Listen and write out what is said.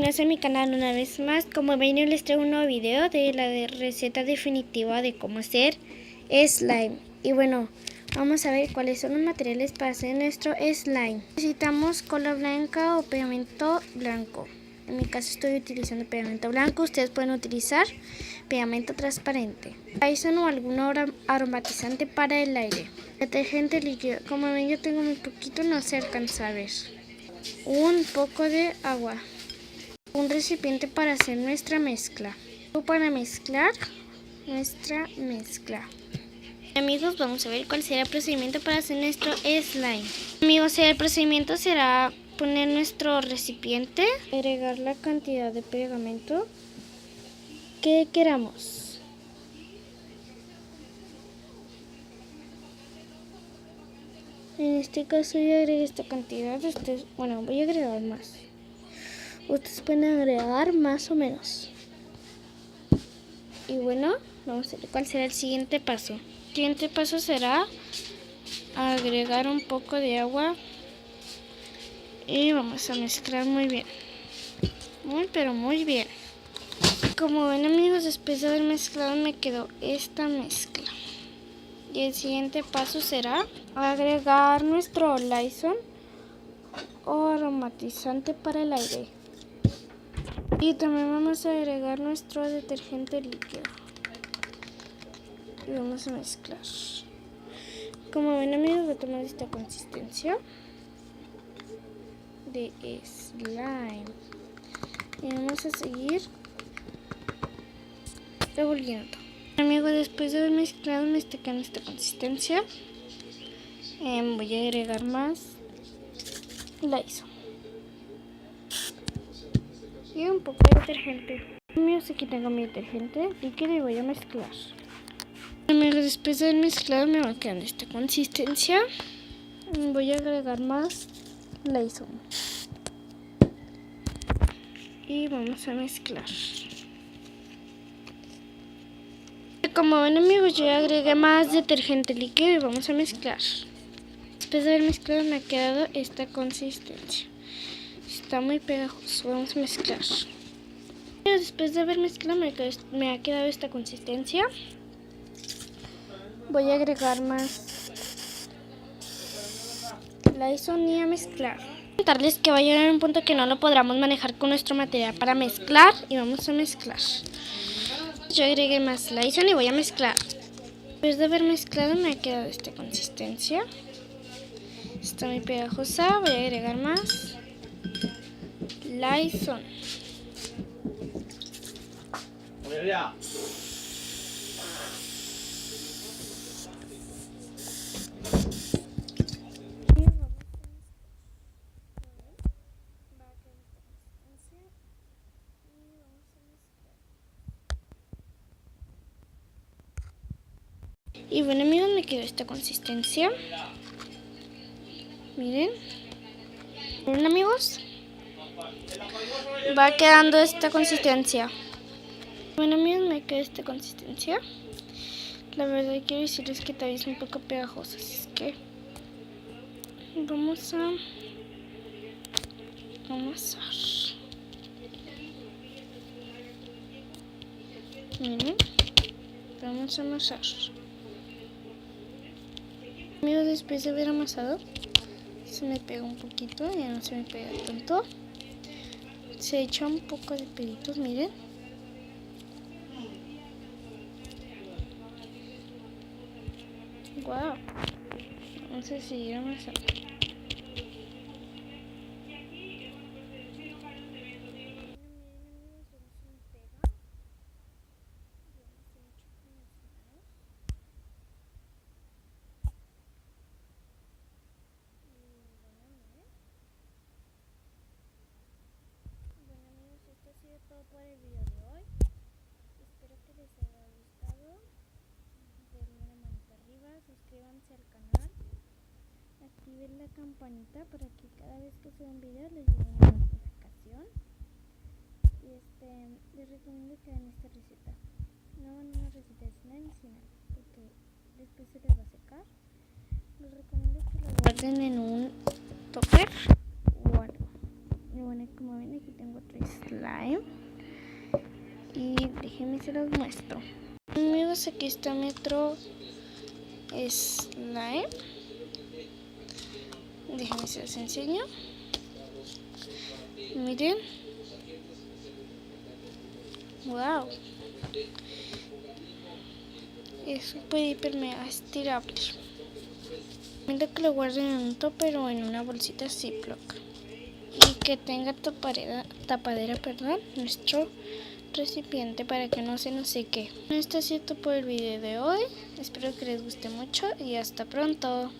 bienvenidos a mi canal una vez más. Como ven, les traigo un nuevo video de la receta definitiva de cómo hacer slime. Y bueno, vamos a ver cuáles son los materiales para hacer nuestro slime. Necesitamos cola blanca o pegamento blanco. En mi caso estoy utilizando pegamento blanco, ustedes pueden utilizar pegamento transparente. Lysol o algún aromatizante para el aire. Detergente líquido, como ven yo tengo muy poquito, no se alcanza a ver. Un poco de agua. Un recipiente para hacer nuestra mezcla. Para mezclar nuestra mezcla. Amigos, vamos a ver cuál será el procedimiento para hacer nuestro slime. Amigos, el procedimiento será poner nuestro recipiente, agregar la cantidad de pegamento que queramos. En este caso yo agregué esta cantidad, bueno, voy a agregar más. Ustedes pueden agregar más o menos. Y bueno, vamos a ver cuál será el siguiente paso. El siguiente paso será agregar un poco de agua y vamos a mezclar muy bien. Pero muy bien. Como ven, amigos, después de haber mezclado me quedó esta mezcla. Y el siguiente paso será agregar nuestro Lysol o aromatizante para el aire. Y también vamos a agregar nuestro detergente líquido. Y vamos a mezclar. Como ven, amigos, voy a tomar esta consistencia de slime. Y vamos a seguir revolviendo. Amigos, después de haber mezclado en esta consistencia, voy a agregar más Lysol y un poco de detergente. Amigos, aquí tengo mi detergente líquido y voy a mezclar. Amigos, después de haber mezclado me va quedando esta consistencia. Voy a agregar más Lysol y vamos a mezclar. Como ven, amigos, yo ya agregué más detergente líquido y vamos a mezclar. Después de haber mezclado me ha quedado esta consistencia. Está muy pegajoso, vamos a mezclar. Después de haber mezclado me ha quedado esta consistencia. Voy a agregar más Lysol y a mezclar. Contarles que va a llegar a un punto que no lo podamos manejar con nuestro material para mezclar y vamos a mezclar. Yo agregué más Lysol y voy a mezclar. Después de haber mezclado me ha quedado esta consistencia. Está muy pegajosa. Voy a agregar más Lysol. Y bueno, amigos, me quedó esta consistencia. Miren. Miren, amigos. Va quedando esta consistencia. Bueno, amigos, me quedó esta consistencia. La verdad quiero decirles que todavía es un poco pegajosa, así es que vamos a amasar. Miren, vamos a amasar. Amigos, después de haber amasado, se me pega un poquito, ya no se me pega tanto. Se echa un poco de pelitos, miren. Wow. Vamos a seguir amasando. Todo por el video de hoy. Espero que les haya gustado. Denle una manita arriba, suscríbanse al canal, activen la campanita para que cada vez que suba un video les llegue una notificación. Y les recomiendo que hagan esta receta. No hagan una receta de slime sin agua, porque después se les va a secar. Les recomiendo que lo guarden en un topper o algo. Y bueno, como ven, aquí tengo 3 slimes. slime. Y déjenme se los muestro. Amigos, aquí está mi otro slime. Déjenme se los enseño. Miren. Wow. Es súper hiper mega estirable. Mira que lo guarden en un topper o en una bolsita Ziploc. Y que tenga tapadera, nuestro recipiente para que no se nos seque. Esto es todo por el video de hoy. Espero que les guste mucho y hasta pronto.